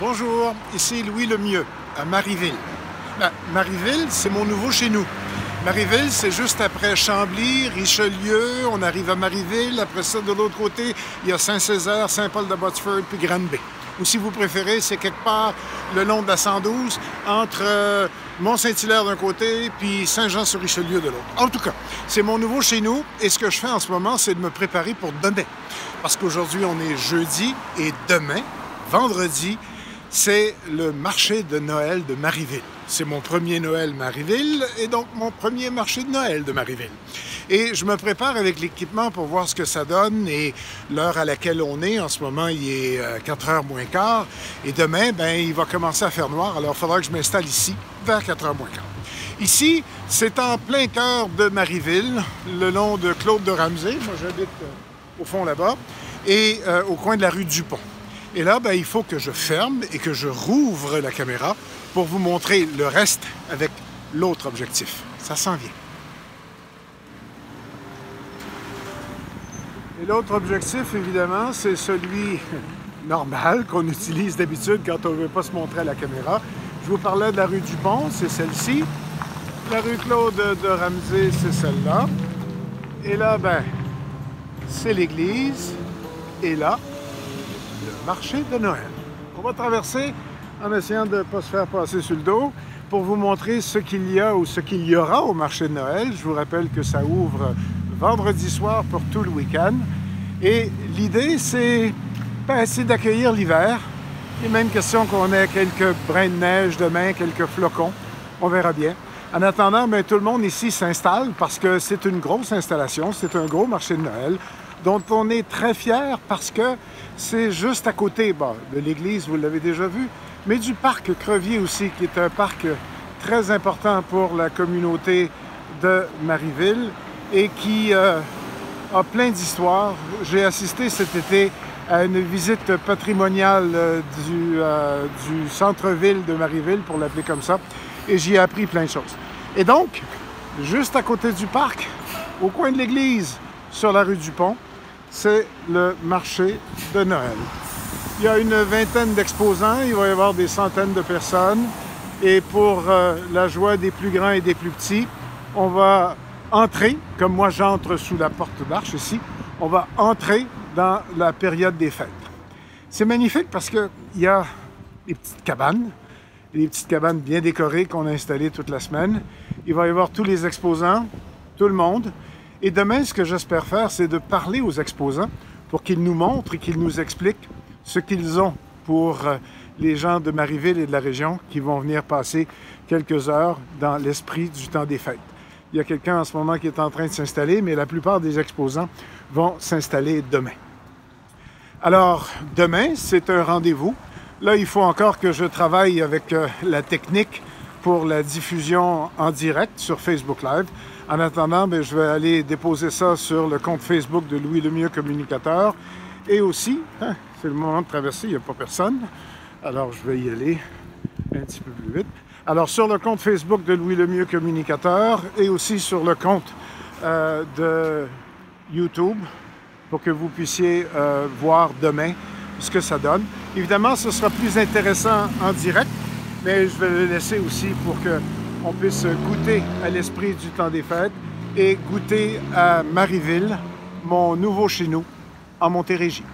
Bonjour, ici Louis Lemieux, à Marieville. Marieville, c'est mon nouveau chez nous. Marieville, c'est juste après Chambly, Richelieu, on arrive à Marieville. Après ça, de l'autre côté, il y a Saint-Césaire, Saint-Paul-de-Botsford, puis Granby. Ou si vous préférez, c'est quelque part le long de la 112, entre Mont-Saint-Hilaire d'un côté, puis Saint-Jean-sur-Richelieu de l'autre. En tout cas, c'est mon nouveau chez nous, et ce que je fais en ce moment, c'est de me préparer pour demain. Parce qu'aujourd'hui, on est jeudi, et demain, vendredi, c'est le marché de Noël de Marieville. C'est mon premier Noël Marieville et donc mon premier marché de Noël de Marieville. Et je me prépare avec l'équipement pour voir ce que ça donne et l'heure à laquelle on est. En ce moment, il est 4h moins quart et demain, il va commencer à faire noir. Alors, il faudra que je m'installe ici vers 4h moins quart. Ici, c'est en plein cœur de Marieville, le long de Claude de Ramsay. Moi, j'habite au fond là-bas et au coin de la rue Dupont. Et là, il faut que je ferme et que je rouvre la caméra pour vous montrer le reste avec l'autre objectif. Ça s'en vient. Et l'autre objectif, évidemment, c'est celui normal qu'on utilise d'habitude quand on ne veut pas se montrer à la caméra. Je vous parlais de la rue Dupont, c'est celle-ci. La rue Claude de Ramsay, c'est celle-là. Et là, c'est l'église. Et là, le marché de Noël. On va traverser en essayant de ne pas se faire passer sur le dos pour vous montrer ce qu'il y a ou ce qu'il y aura au marché de Noël. Je vous rappelle que ça ouvre vendredi soir pour tout le week-end. Et l'idée, c'est d'accueillir l'hiver. Il est même question qu'on ait quelques brins de neige demain, quelques flocons. On verra bien. En attendant, tout le monde ici s'installe parce que c'est une grosse installation, c'est un gros marché de Noël dont on est très fiers parce que c'est juste à côté de l'église, vous l'avez déjà vu, mais du parc Crevier aussi, qui est un parc très important pour la communauté de Marieville et qui a plein d'histoires. J'ai assisté cet été à une visite patrimoniale du centre-ville de Marieville, pour l'appeler comme ça, et j'y ai appris plein de choses. Et donc, juste à côté du parc, au coin de l'église, sur la rue Dupont, c'est le marché de Noël. Il y a une vingtaine d'exposants, il va y avoir des centaines de personnes. Et pour la joie des plus grands et des plus petits, on va entrer, comme moi j'entre sous la porte d'arche ici, on va entrer dans la période des fêtes. C'est magnifique parce qu'il y a des petites cabanes bien décorées qu'on a installées toute la semaine. Il va y avoir tous les exposants, tout le monde. Et demain, ce que j'espère faire, c'est de parler aux exposants pour qu'ils nous montrent et qu'ils nous expliquent ce qu'ils ont pour les gens de Marieville et de la région qui vont venir passer quelques heures dans l'esprit du temps des fêtes. Il y a quelqu'un en ce moment qui est en train de s'installer, mais la plupart des exposants vont s'installer demain. Alors, demain, c'est un rendez-vous. Là, il faut encore que je travaille avec la technique pour la diffusion en direct sur Facebook Live. En attendant, je vais aller déposer ça sur le compte Facebook de Louis Lemieux Communicateur. Et aussi, c'est le moment de traverser, il n'y a pas personne. Alors, je vais y aller un petit peu plus vite. Alors, sur le compte Facebook de Louis Lemieux Communicateur et aussi sur le compte de YouTube pour que vous puissiez voir demain ce que ça donne. Évidemment, ce sera plus intéressant en direct, mais je vais le laisser aussi pour qu'on puisse goûter à l'esprit du temps des fêtes et goûter à Marieville, mon nouveau chez nous, en Montérégie.